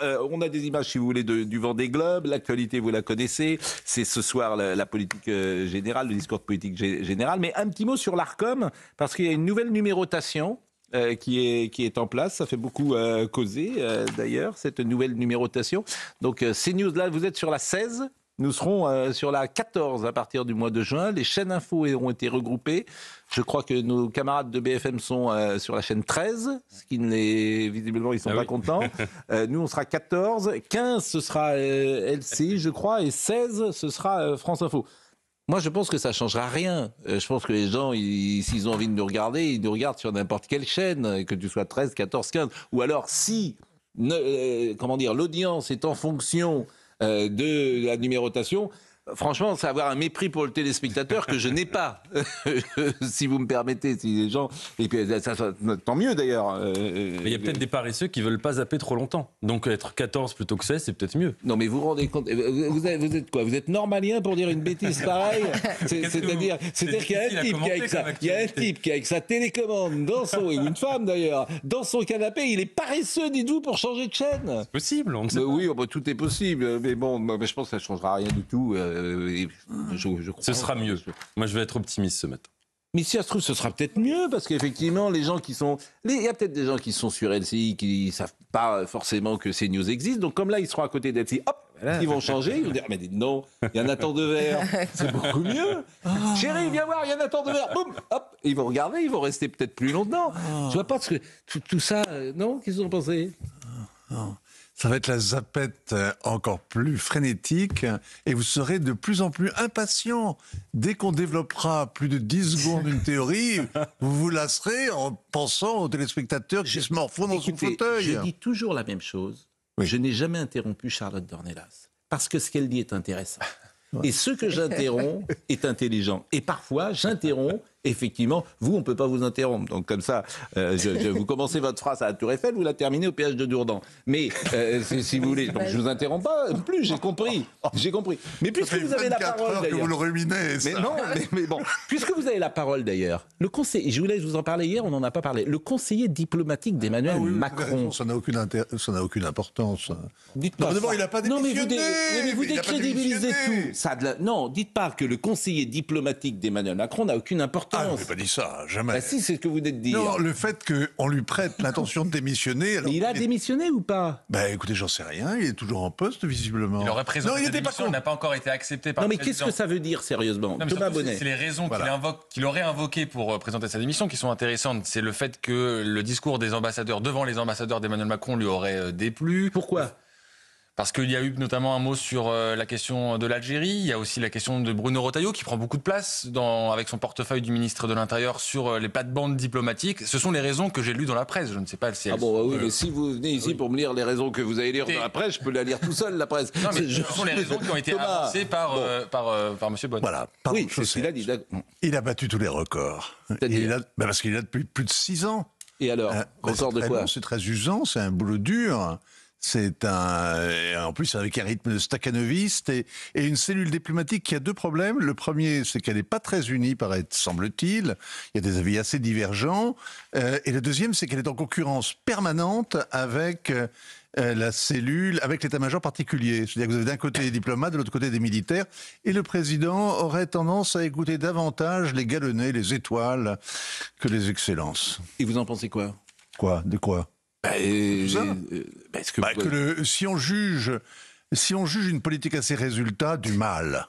on a des images, si vous voulez, du Vendée Globe. L'actualité, vous la connaissez. C'est ce soir la politique générale, le discours de politique générale. Mais un petit mot sur l'Arcom, parce qu'il y a une nouvelle numérotation qui est en place. Ça fait beaucoup causer, d'ailleurs, cette nouvelle numérotation. Donc, CNews, là, vous êtes sur la 16. Nous serons sur la 14 à partir du mois de juin. Les chaînes info ont été regroupées. Je crois que nos camarades de BFM sont sur la chaîne 13, ce qui visiblement, ils ne sont pas contents. Nous, on sera 14. 15, ce sera LCI, je crois. Et 16, ce sera France Info. Moi, je pense que ça ne changera rien. Je pense que les gens, s'ils ont envie de nous regarder, ils nous regardent sur n'importe quelle chaîne, que tu sois 13, 14, 15. Ou alors, si l'audience est en fonction de la numérotation, franchement, c'est avoir un mépris pour le téléspectateur que je n'ai pas, si vous me permettez. Si les gens, et puis ça, tant mieux d'ailleurs. Mais il y a peut-être des paresseux qui veulent pas zapper trop longtemps. Donc être 14 plutôt que 16, c'est peut-être mieux. Non, mais vous vous rendez compte, vous êtes quoi? Vous êtes normalien pour dire une bêtise pareille? C'est-à-dire qu'il y a un type qui a avec sa télécommande dans son, ou une femme d'ailleurs, dans son canapé, il est paresseux, dites-vous, pour changer de chaîne. C'est possible, on ne sait pas. Oui, tout est possible, mais bon, je pense que ça ne changera rien du tout. Ce sera mieux. Moi, je vais être optimiste ce matin. Mais si ça se trouve, ce sera peut-être mieux, parce qu'effectivement, les gens qui sont... Il y a peut-être des gens qui sont sur LCI qui ne savent pas forcément que CNews existe. Donc comme là, ils seront à côté d'LCI, hop, ils vont changer. Ils vont dire, mais dites non, il y a Nathan Devers, c'est beaucoup mieux. Chérie, viens voir, il y a Nathan Devers. Boum, hop, ils vont regarder, ils vont rester peut-être plus longtemps. Je vois pas ce que tout ça... non, qu'est-ce qu'ils ont pensé? Ça va être la zapette encore plus frénétique et vous serez de plus en plus impatient. Dès qu'on développera plus de 10 secondes une théorie, vous vous lasserez en pensant au téléspectateur qui se morfond dans son fauteuil. Je dis toujours la même chose. Oui. Je n'ai jamais interrompu Charlotte Dornelas parce que ce qu'elle dit est intéressant. Et ce que j'interromps est intelligent. Et parfois, j'interromps, effectivement, vous, on ne peut pas vous interrompre. Donc comme ça, vous commencez votre phrase à la Tour Eiffel, vous la terminez au péage de Dourdan. Mais si vous voulez, donc je ne vous interromps pas plus, j'ai compris. Mais puisque vous avez la parole d'ailleurs... que vous le ruminez, ça. Mais non, mais bon, puisque vous avez la parole d'ailleurs, le conseiller, je voulais vous en parler hier, on n'en a pas parlé, le conseiller diplomatique d'Emmanuel Macron... Ça n'a aucune importance. Dites pas d'abord, il n'a pas démissionné. Mais vous décrédibilisez tout. Non, dites pas que le conseiller diplomatique d'Emmanuel Macron n'a aucune importance. Ah, je n'ai pas dit ça, jamais. Bah si, c'est ce que vous venez de dire. Non, le fait qu'on lui prête l'intention de démissionner... Mais il a démissionné ou pas? Bah écoutez, j'en sais rien, il est toujours en poste, visiblement. Il aurait présenté sa démission, elle n'a pas encore été acceptée par le le président. Non, mais qu'est-ce que ça veut dire, sérieusement? Thomas Bonnet. C'est les raisons qu'il aurait invoquées pour présenter sa démission qui sont intéressantes. C'est le fait que le discours des ambassadeurs, devant les ambassadeurs d'Emmanuel Macron, lui aurait déplu. Pourquoi? Parce qu'il y a eu notamment un mot sur la question de l'Algérie. Il y a aussi la question de Bruno Retailleau qui prend beaucoup de place avec son portefeuille du ministre de l'Intérieur sur les plates-bandes diplomatiques. Ce sont les raisons que j'ai lues dans la presse. Je ne sais pas si elles oui, mais si vous venez ici pour me lire les raisons que vous allez lire dans la presse, je peux la lire tout seul, la presse. Non, mais ce sont les raisons qui ont été avancées par M. Bonnet. Voilà. Oui, c'est ce qu'il a dit. Il a battu tous les records. Parce qu'il est là depuis plus de 6 ans. Et alors, record de quoi? C'est très usant, c'est un boulot dur. En plus, avec un rythme de stakhanoviste et une cellule diplomatique qui a 2 problèmes. Le premier, c'est qu'elle n'est pas très unie, semble-t-il. Il y a des avis assez divergents. Et le deuxième, c'est qu'elle est en concurrence permanente avec la cellule, avec l'état-major particulier. C'est-à-dire que vous avez d'un côté les diplomates, de l'autre côté des militaires. Et le président aurait tendance à écouter davantage les galonnés, les étoiles, que les excellences. Et vous en pensez quoi? Quoi? De quoi? Si on juge une politique à ses résultats, du mal.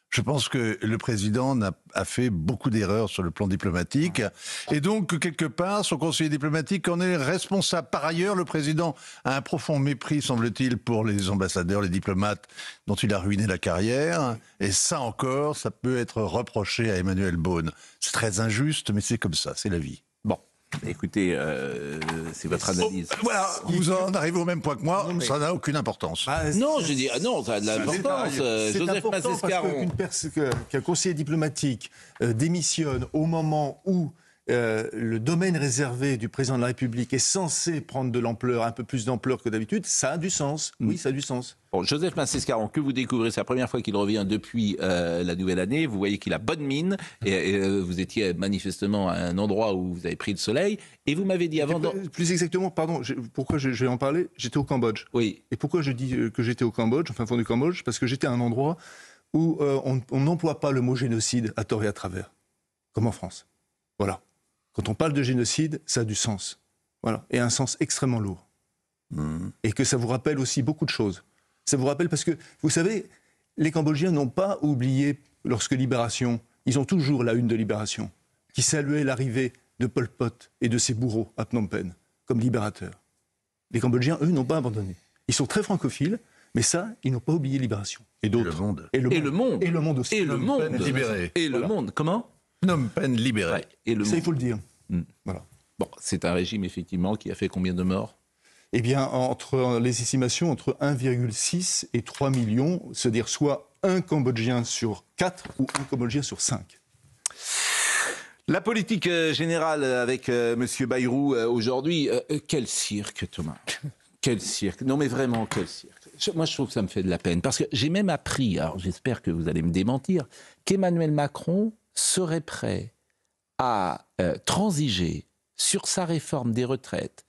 Je pense que le président a fait beaucoup d'erreurs sur le plan diplomatique. Et donc, quelque part, son conseiller diplomatique en est responsable. Par ailleurs, le président a un profond mépris, semble-t-il, pour les ambassadeurs, les diplomates dont il a ruiné la carrière. Et ça encore, ça peut être reproché à Emmanuel Beaune. C'est très injuste, mais c'est comme ça, c'est la vie. Bon. Écoutez, c'est votre analyse. Voilà, vous en arrivez au même point que moi, ça n'a aucune importance. Non, je dis, non, ça a de l'importance. Joseph Massescaron. Qu'un conseiller diplomatique démissionne au moment où le domaine réservé du président de la République est censé prendre de l'ampleur, un peu plus d'ampleur que d'habitude, ça a du sens. Oui, ça a du sens. Bon, Joseph Massescaron, que vous découvrez, c'est la première fois qu'il revient depuis la nouvelle année. Vous voyez qu'il a bonne mine et vous étiez manifestement à un endroit où vous avez pris le soleil. Et vous m'avez dit avant... Plus exactement, pardon, pourquoi je vais en parler? J'étais au Cambodge. Oui. Et pourquoi je dis que j'étais au Cambodge, enfin fond du Cambodge? Parce que j'étais à un endroit où on n'emploie pas le mot génocide à tort et à travers, comme en France. Voilà. Quand on parle de génocide, ça a du sens. Voilà. Et un sens extrêmement lourd. Et que ça vous rappelle aussi beaucoup de choses. Ça vous rappelle parce que, vous savez, les Cambodgiens n'ont pas oublié, lorsque Libération, ils ont toujours la une de Libération, qui saluait l'arrivée de Pol Pot et de ses bourreaux à Phnom Penh, comme libérateurs. Les Cambodgiens, eux, n'ont pas abandonné. Ils sont très francophiles, mais ça, ils n'ont pas oublié Libération. Et d'autres. Le monde. Et le monde. Et le monde aussi. Et le monde. libéré. Et le monde. Comment? Phnom Penh libéré. Ouais. Et le Ça, monde. il faut le dire. Voilà. Bon, c'est un régime, effectivement, qui a fait combien de morts? Eh bien, entre les estimations, entre 1,6 et 3 millions, c'est-à-dire soit un Cambodgien sur 4 ou un Cambodgien sur 5. La politique générale avec M. Bayrou aujourd'hui, quel cirque, Thomas. Quel cirque. Non mais vraiment, quel cirque. Moi je trouve que ça me fait de la peine, parce que j'ai même appris, alors j'espère que vous allez me démentir, qu'Emmanuel Macron serait prêt à transiger sur sa réforme des retraites,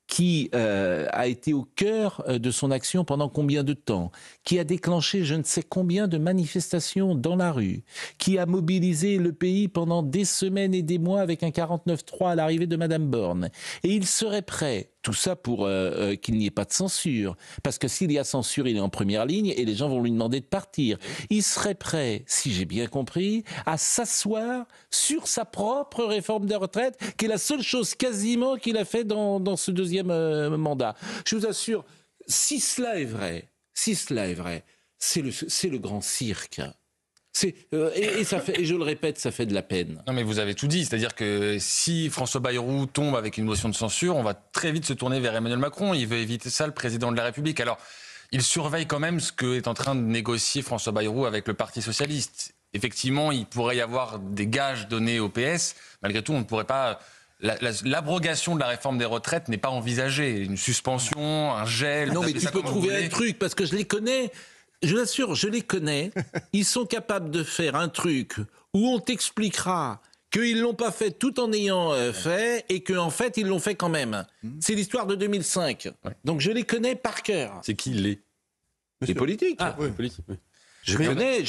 qui a été au cœur de son action pendant combien de temps, qui a déclenché je ne sais combien de manifestations dans la rue, qui a mobilisé le pays pendant des semaines et des mois avec un 49-3 à l'arrivée de Madame Borne. Et il serait prêt, tout ça pour qu'il n'y ait pas de censure, parce que s'il y a censure, il est en première ligne et les gens vont lui demander de partir. Il serait prêt, si j'ai bien compris, à s'asseoir sur sa propre réforme des retraites, qui est la seule chose quasiment qu'il a fait dans ce deuxième mandat. Je vous assure, si cela est vrai, c'est le grand cirque. Et je le répète, ça fait de la peine. Non mais vous avez tout dit, c'est-à-dire que si François Bayrou tombe avec une motion de censure, on va très vite se tourner vers Emmanuel Macron. Il veut éviter ça, le président de la République. Alors, il surveille quand même ce que est en train de négocier François Bayrou avec le Parti socialiste. Effectivement, il pourrait y avoir des gages donnés au PS. Malgré tout, on ne pourrait pas... L'abrogation de la réforme des retraites n'est pas envisagée. Une suspension, un gel... Non mais tu peux trouver un truc, parce que je les connais... Je l'assure, je les connais. Ils sont capables de faire un truc où on t'expliquera qu'ils ne l'ont pas fait tout en ayant fait et qu'en fait, ils l'ont fait quand même. C'est l'histoire de 2005. Ouais. Donc je les connais par cœur. C'est qui les politiques. Ah, oui. Politique, oui. Je connais.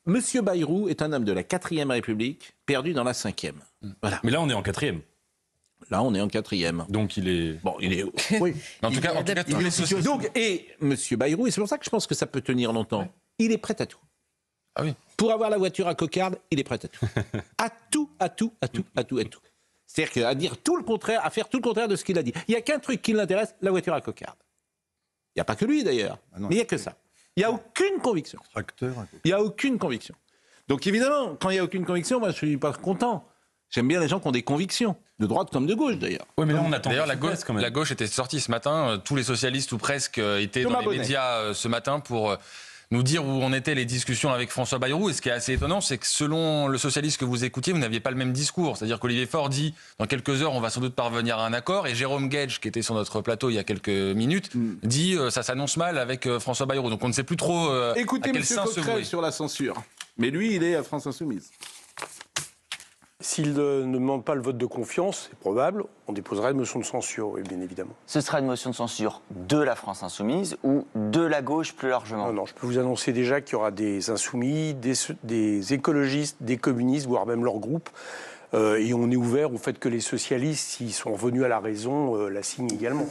Monsieur Bayrou est un homme de la 4e République, perdu dans la 5e. Voilà. Mais là, on est en 4e. Là, on est en 4e. Donc il est... Bon, il est... Oui. En tout cas, tous les socialistes... Donc, et M. Bayrou, et c'est pour ça que je pense que ça peut tenir longtemps, il est prêt à tout. Ah oui. Pour avoir la voiture à cocarde, il est prêt à tout. à tout. C'est-à-dire qu'à dire tout le contraire, à faire tout le contraire de ce qu'il a dit. Il n'y a qu'un truc qui l'intéresse, la voiture à cocarde. Il n'y a pas que lui, d'ailleurs. Mais il n'y a que ça. Il n'y a aucune conviction. Il n'y a aucune conviction. Donc, évidemment, quand il n'y a aucune conviction, moi, je ne suis pas content. J'aime bien les gens qui ont des convictions, de droite comme de gauche d'ailleurs. Oui, mais là on attend. D'ailleurs, la gauche était sortie ce matin. Tous les socialistes ou presque étaient dans les médias ce matin pour nous dire où en étaient les discussions avec François Bayrou. Et ce qui est assez étonnant, c'est que selon le socialiste que vous écoutiez, vous n'aviez pas le même discours. C'est-à-dire qu'Olivier Faure dit dans quelques heures, on va sans doute parvenir à un accord. Et Jérôme Guedj, qui était sur notre plateau il y a quelques minutes, dit ça s'annonce mal avec François Bayrou. Donc on ne sait plus trop écoutez à quel M. sein se vouer. sur la censure. Mais lui, il est à France Insoumise. S'il ne demande pas le vote de confiance, c'est probable, on déposera une motion de censure, oui, bien évidemment. Ce sera une motion de censure de la France Insoumise ou de la gauche plus largement? Non, je peux vous annoncer déjà qu'il y aura des insoumis, des écologistes, des communistes, voire même leur groupe. Et on est ouvert au fait que les socialistes, s'ils sont revenus à la raison, la signent également.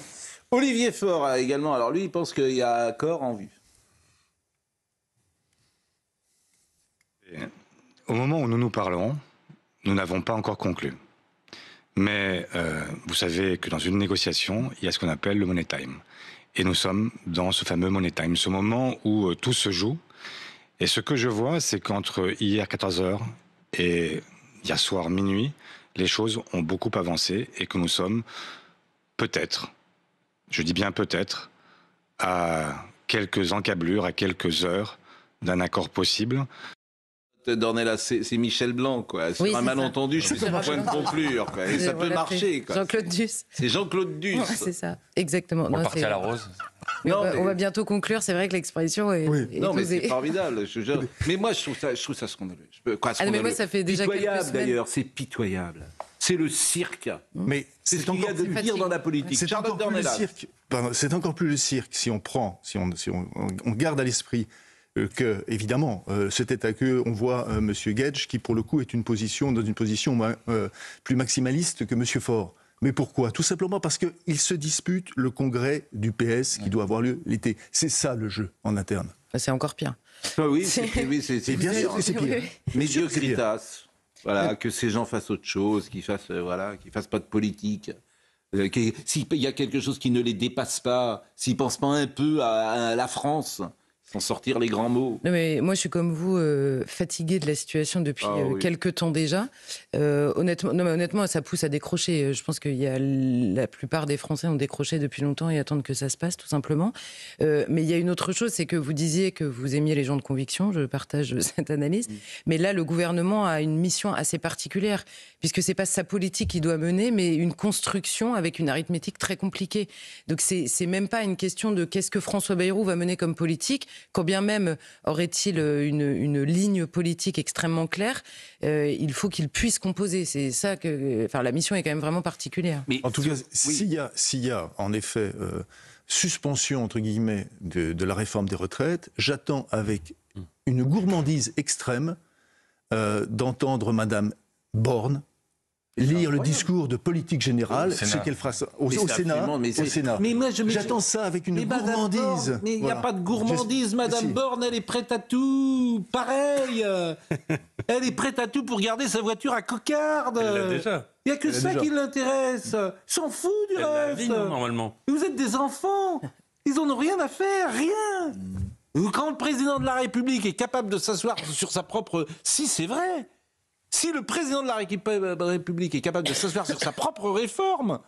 Olivier Faure a également, alors lui, il pense qu'il y a accord en vue. Au moment où nous parlons, nous n'avons pas encore conclu. Mais vous savez que dans une négociation, il y a ce qu'on appelle le money time. Et nous sommes dans ce fameux money time, ce moment où tout se joue. Et ce que je vois, c'est qu'entre hier 14h et hier soir minuit, les choses ont beaucoup avancé et que nous sommes peut-être, je dis bien peut-être, à quelques encablures, à quelques heures d'un accord possible. Dornelas, c'est Michel Blanc, quoi. Sur Oui, un c'est malentendu, je suis sur le point de conclure, quoi. Et ça peut Voilà, marcher, quoi. Jean-Claude Duss. C'est Jean-Claude Duss. Ouais, c'est ça, exactement. Pour le Non, parti c'est- à la rose. Mais Non, on va bientôt conclure. C'est vrai que l'expression est, est Non, mais osée. c'est formidable. Je jure. Mais moi, je trouve ça scandaleux. Quoi, Ah non, mais moi, scandaleux. ça fait déjà quelques Pitoyable, semaines. d'ailleurs. C'est pitoyable. C'est le cirque. Mais C'est ce qu'il y a de pire dans la politique. C'est Charlotte encore plus le Dornelas. cirque. Pardon, c'est encore plus le cirque si on garde à l'esprit que, évidemment, c'était à que on voit M. Gage qui, pour le coup, est dans une position plus maximaliste que M. Faure. Mais pourquoi? Tout simplement parce qu'il se dispute le congrès du PS qui doit avoir lieu l'été. C'est ça le jeu en interne. C'est encore pire. Ah oui, C'est- c'est bien sûr que c'est pire. Médiocritas. Voilà, que ces gens fassent autre chose, qu'ils fassent pas de politique. S'il y a quelque chose qui ne les dépasse pas, s'ils pensent pas un peu à la France, sans sortir les grands mots. Non, mais moi, je suis comme vous, fatiguée de la situation depuis Oui. quelques temps déjà. Honnêtement, ça pousse à décrocher. Je pense qu'il y a la plupart des Français ont décroché depuis longtemps et attendent que ça se passe, tout simplement. Mais il y a une autre chose, c'est que vous disiez que vous aimiez les gens de conviction. Je partage cette analyse. Mais là, le gouvernement a une mission assez particulière, puisque c'est pas sa politique qu'il doit mener, mais une construction avec une arithmétique très compliquée. Donc, c'est même pas une question de qu'est-ce que François Bayrou va mener comme politique. Quand bien même aurait-il une ligne politique extrêmement claire, il faut qu'il puisse composer. C'est ça que, enfin, la mission est quand même vraiment particulière. Mais En tout cas, s'il y a en effet suspension, entre guillemets, de la réforme des retraites, j'attends avec une gourmandise extrême d'entendre Madame Borne lire le discours de politique générale, Au Sénat. ce qu'elle fera au c'est Sénat. absolument- mais Au c'est- Sénat. mais moi, J'attends ça avec une Mais Madame gourmandise. Borne, mais il n'y a Voilà. pas de gourmandise. Madame Si. Borne, elle est prête à tout. Pareil. Elle est prête à tout pour garder sa voiture à cocarde. Elle l'a déjà. Il n'y a que Elle l'a ça déjà. qui l'intéresse. Ils s'en foutent du Elle la reste. vie, non, normalement. Vous êtes des enfants. Ils en ont rien à faire, rien. Quand le président de la République est capable de s'asseoir sur sa propre... Si, c'est vrai. Si le président de la République est capable de s'asseoir sur sa propre réforme,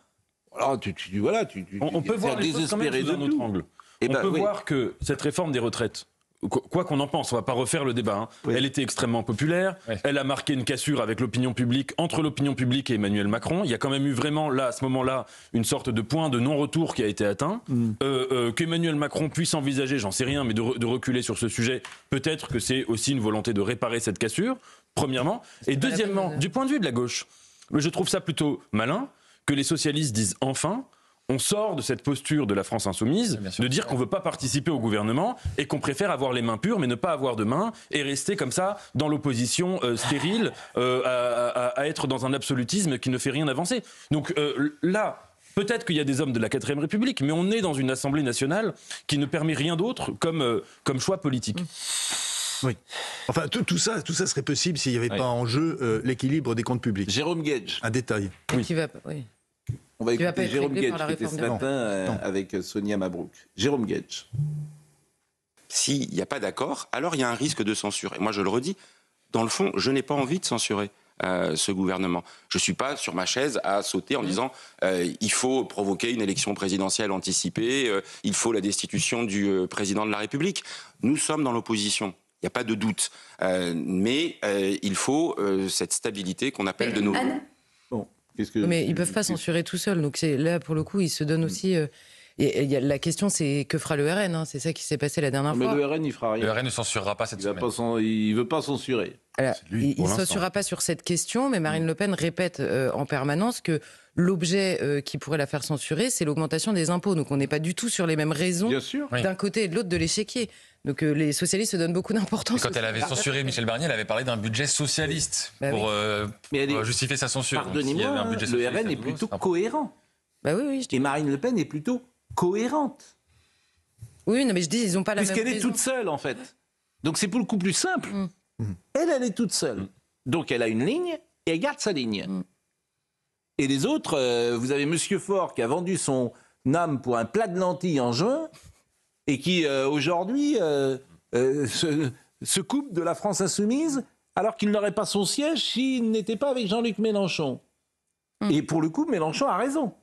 alors On peut voir les choses quand même sous un autre angle. Eh On ben, peut oui. voir que cette réforme des retraites, quoi qu'on en pense, on va pas refaire le débat, hein, Oui. elle était extrêmement populaire, Oui. elle a marqué une cassure avec l'opinion publique, entre l'opinion publique et Emmanuel Macron. Il y a quand même eu vraiment, là, à ce moment-là, une sorte de point de non-retour qui a été atteint. Qu'Emmanuel Macron puisse envisager, j'en sais rien, mais de reculer sur ce sujet, peut-être que c'est aussi une volonté de réparer cette cassure, premièrement. Et pas la deuxièmement, peine de- du point de vue de la gauche, je trouve ça plutôt malin que les socialistes disent enfin... On sort de cette posture de la France insoumise, Bien sûr. de dire qu'on ne veut pas participer au gouvernement et qu'on préfère avoir les mains pures mais ne pas avoir de mains et rester comme ça dans l'opposition stérile à être dans un absolutisme qui ne fait rien avancer. Donc là, peut-être qu'il y a des hommes de la 4ème République, mais on est dans une Assemblée nationale qui ne permet rien d'autre comme choix politique. Oui. Enfin, tout ça serait possible s'il n'y avait Oui. pas en jeu l'équilibre des comptes publics. Jérôme Gage. Un détail. Qui va, oui. On va Qui va pas écouter être Jérôme réglé par Gage la qui était ce réforme matin Non. avec Sonia Mabrouk. Jérôme Gage. S'il n'y a pas d'accord, alors il y a un risque de censure. Et moi, je le redis, dans le fond, je n'ai pas envie de censurer ce gouvernement. Je ne suis pas sur ma chaise à sauter en disant il faut provoquer une élection présidentielle anticipée, il faut la destitution du président de la République. Nous sommes dans l'opposition. Il n'y a pas de doute. Mais il faut cette stabilité qu'on appelle de nos voeux. Anne, Bon, qu'est-ce que mais ils peuvent pas censurer tout seuls. Donc là, pour le coup, ils se donnent aussi. La question, c'est que fera le RN, hein. C'est ça qui s'est passé la dernière Mais fois. le RN, il fera Le rien. RN ne censurera pas cette Il semaine. ne veut pas censurer. Alors, lui, il pour ne l'instant. censurera pas sur cette question, mais Marine Le Pen répète en permanence que l'objet qui pourrait la faire censurer, c'est l'augmentation des impôts. Donc on n'est pas du tout sur les mêmes raisons Bien sûr. Oui. d'un côté et de l'autre de l'échiquier. Donc les socialistes se donnent beaucoup Et d'importance. quand elle avait censuré Michel Barnier, elle avait parlé d'un budget socialiste Bah pour, Mais elle est- pour justifier sa censure. Donc, s'il y Pardonnez-moi, avait un hein, budget le socialiste RN à est nouveau, plutôt c'est un- cohérent. Bah oui, je dis. Et Marine Le Pen est plutôt cohérente. Oui, non, mais je dis, ils n'ont pas la même Puisqu'elle est raison. toute seule, en fait. Donc c'est pour le coup plus simple. Mm. Elle est toute seule. Donc elle a une ligne et elle garde sa ligne. Mm. Et les autres, vous avez Monsieur Faure qui a vendu son âme pour un plat de lentilles en juin et qui aujourd'hui se coupe de la France insoumise alors qu'il n'aurait pas son siège s'il n'était pas avec Jean-Luc Mélenchon. Mm. Et pour le coup, Mélenchon a raison.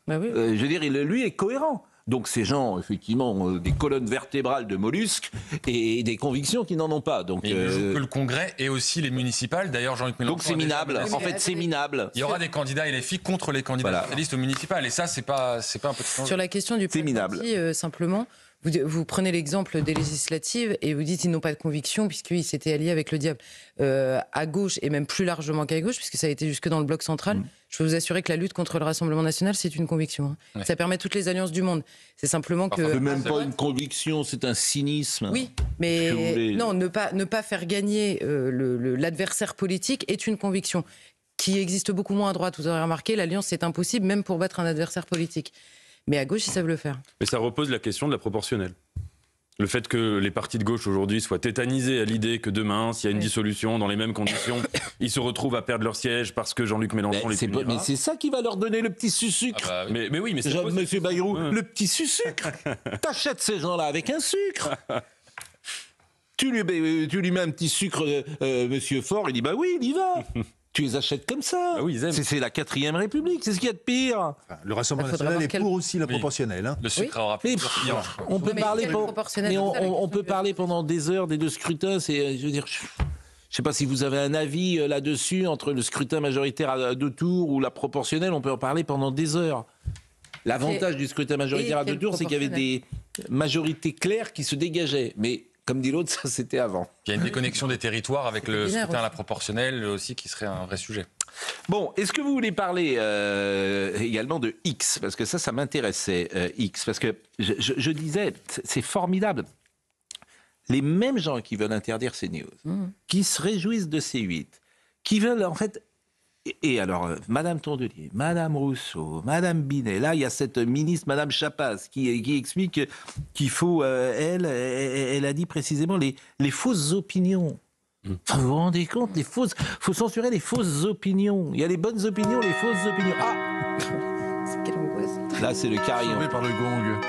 Bah oui. Je veux dire, lui est cohérent. Donc ces gens, effectivement, ont des colonnes vertébrales de mollusques et des convictions qui n'en ont pas. Donc, il ne joue que le Congrès et aussi les municipales. D'ailleurs, Jean-Luc Mélenchon... Donc c'est minable. En fait, c'est minable. Il y aura des candidats LFI contre les candidats socialistes aux municipales. Et ça, c'est pas un petit enjeu. Sur la question du parti, simplement, vous prenez l'exemple des législatives et vous dites qu'ils n'ont pas de conviction puisqu'ils s'étaient alliés avec le diable. À gauche, et même plus largement qu'à gauche, puisque ça a été jusque dans le bloc central, je peux vous assurer que la lutte contre le Rassemblement national, c'est une conviction. Ouais. Ça permet toutes les alliances du monde. C'est simplement que... C'est même pas une conviction, c'est un cynisme. Oui, mais non, ne pas faire gagner l'adversaire politique est une conviction qui existe beaucoup moins à droite. Vous aurez remarqué, l'alliance, c'est impossible, même pour battre un adversaire politique. Mais à gauche, ils savent le faire. Mais ça repose la question de la proportionnelle. Le fait que les partis de gauche aujourd'hui soient tétanisés à l'idée que demain, s'il y a une dissolution dans les mêmes conditions, ils se retrouvent à perdre leur siège parce que Jean-Luc Mélenchon les punira. Mais c'est ça qui va leur donner le petit sucre. Ah bah, mais oui, mais c'est Monsieur Bayrou, le petit sucre. T'achètes ces gens-là avec un sucre. Tu lui mets un petit sucre, Monsieur Faure, il dit bah oui, il y va. Tu les achètes comme ça. Ah oui, c'est la 4ème République, c'est ce qu'il y a de pire. Enfin, le Rassemblement national est pour aussi la proportionnelle. Hein. Le sucre aura plus on peut parler pendant des heures des deux scrutins. Je veux dire, je sais pas si vous avez un avis là-dessus entre le scrutin majoritaire à 2 tours ou la proportionnelle. On peut en parler pendant des heures. L'avantage du scrutin majoritaire à 2 tours, c'est qu'il y avait des majorités claires qui se dégageaient. Mais comme dit l'autre, ça c'était avant. Il y a une déconnexion des territoires avec le scrutin à la proportionnelle aussi qui serait un vrai sujet. Bon, est-ce que vous voulez parler également de X ? Parce que ça m'intéressait, X. Parce que je disais, c'est formidable. Les mêmes gens qui veulent interdire CNews, qui se réjouissent de C8, qui veulent en fait... Et alors, Madame Tondelier, Madame Rousseau, Madame Binet, là, il y a cette ministre, Madame Chapas, qui explique qu'il faut, elle a dit précisément les fausses opinions. Enfin, vous vous rendez compte, faut censurer les fausses opinions. Il y a les bonnes opinions, les fausses opinions. Ah, quelle angoisse. là, c'est le carillon. Sauvé par le gong.